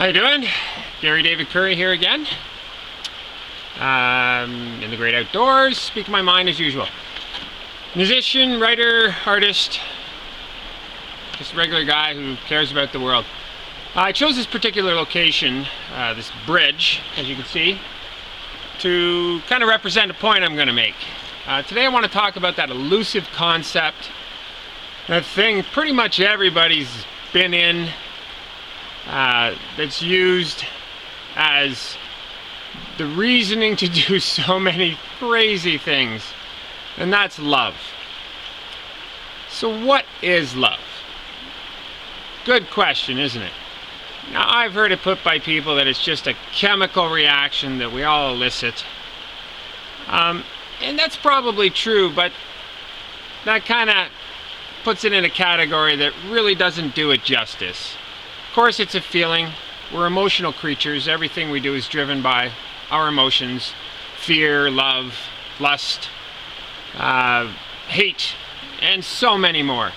How you doing? Gary David Currie here again. In the great outdoors, speaking my mind as usual. Musician, writer, artist, just a regular guy who cares about the world. I chose this particular location, this bridge, as you can see, to kind of represent a point I'm going to make. Today I want to talk about that elusive concept, that thing pretty much everybody's been in, that's used as the reasoning to do so many crazy things, and that's love. So what is love? Good question, isn't it? Now, I've heard it put by people that it's just a chemical reaction that we all elicit. And that's probably true, but that kind of puts it in a category that really doesn't do it justice. Of course, it's a feeling. We're emotional creatures. Everything we do is driven by our emotions. Fear, love, lust, hate, and so many more.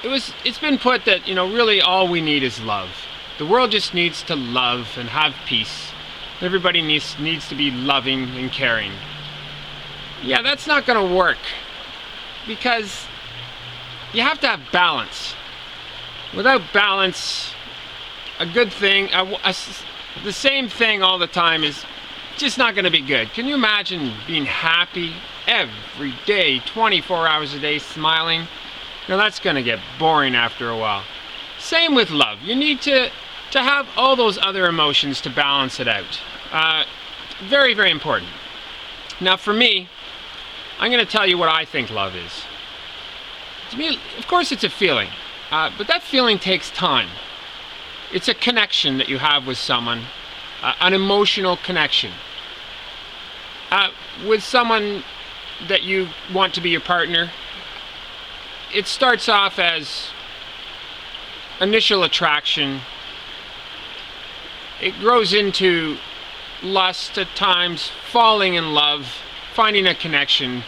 It's been put that, really all we need is love. The world just needs to love and have peace. Everybody needs to be loving and caring. Yeah, that's not going to work, because you have to have balance. Without balance, a good thing, the same thing all the time is just not going to be good. Can you imagine being happy every day, 24 hours a day, smiling? That's going to get boring after a while. Same with love. You need to have all those other emotions to balance it out. Very, very important. Now for me, I'm going to tell you what I think love is. To me, of course it's a feeling, but that feeling takes time. It's a connection that you have with someone, an emotional connection. With someone that you want to be your partner, it starts off as initial attraction. It grows into lust at times, falling in love, finding a connection,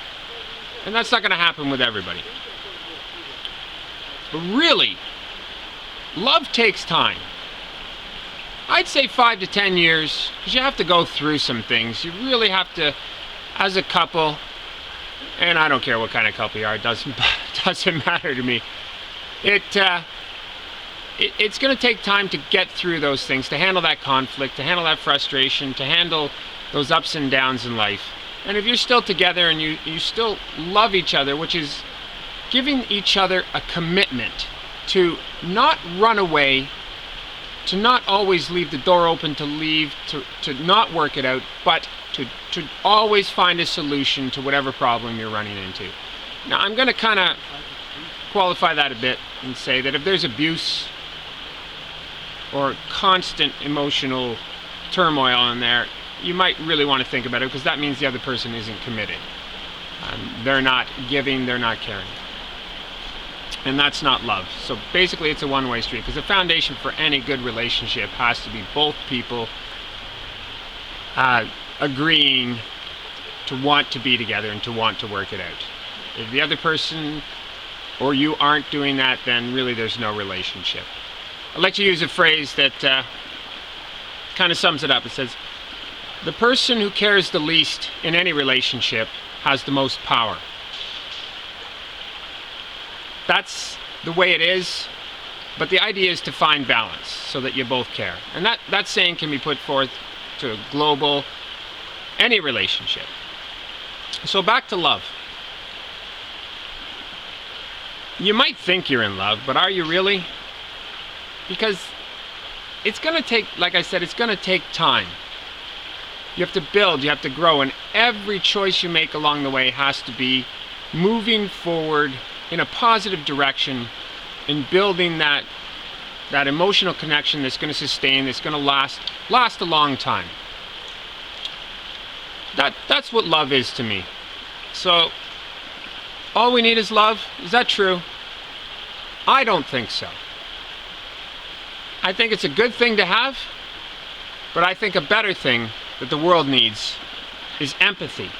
and that's not going to happen with everybody. But really, love takes time. I'd say 5 to 10 years, because you have to go through some things. You really have to, as a couple, and I don't care what kind of couple you are, it doesn't matter to me. It's going to take time to get through those things, to handle that conflict, to handle that frustration, to handle those ups and downs in life. And if you're still together and you still love each other, which is giving each other a commitment to not run away, to not always leave the door open to leave, to not work it out, but to always find a solution to whatever problem you're running into. Now, I'm going to kind of qualify that a bit and say that if there's abuse or constant emotional turmoil in there, you might really want to think about it, because that means the other person isn't committed. They're not giving, they're not caring. And that's not love. So basically it's a one-way street, because the foundation for any good relationship has to be both people agreeing to want to be together and to want to work it out. If the other person or you aren't doing that, then really there's no relationship. I'd like to use a phrase that kind of sums it up. It says, the person who cares the least in any relationship has the most power. That's the way it is, but the idea is to find balance so that you both care. And that saying can be put forth to global, any relationship. So back to love. You might think you're in love, but are you really? Because it's going to take, like I said, it's going to take time. You have to build, you have to grow, and every choice you make along the way has to be moving forward in a positive direction and building that emotional connection that's going to sustain, that's going to last a long time. That's what love is to me. So, all we need is love? Is that true? I don't think so. I think it's a good thing to have, but I think a better thing that the world needs is empathy.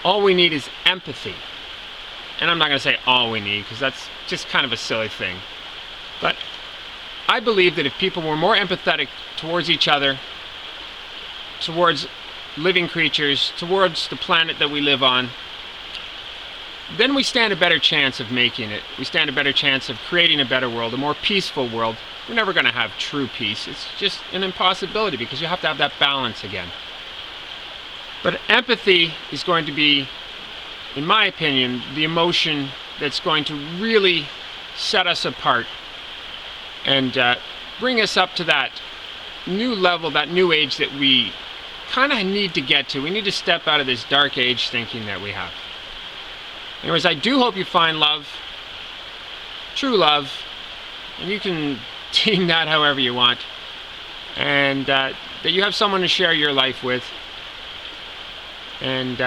All we need is empathy. And I'm not going to say all we need, because that's just kind of a silly thing. But I believe that if people were more empathetic towards each other, towards living creatures, towards the planet that we live on, then we stand a better chance of making it. We stand a better chance of creating a better world, a more peaceful world. We're never going to have true peace. It's just an impossibility because you have to have that balance again. But empathy is going to be, in my opinion, the emotion that's going to really set us apart and bring us up to that new level, that new age that we kind of need to get to. We need to step out of this dark age thinking that we have. Anyways, I do hope you find love, true love, and you can deem that however you want, and that you have someone to share your life with. And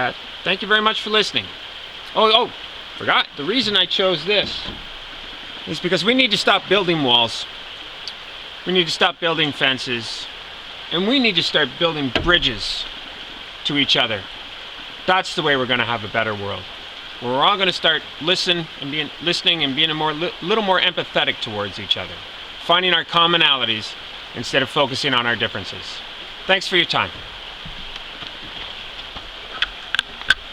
thank you very much for listening. Oh, forgot. The reason I chose this is because we need to stop building walls. We need to stop building fences. And we need to start building bridges to each other. That's the way we're going to have a better world. Where we're all going to start listening and being a little more empathetic towards each other. Finding our commonalities instead of focusing on our differences. Thanks for your time.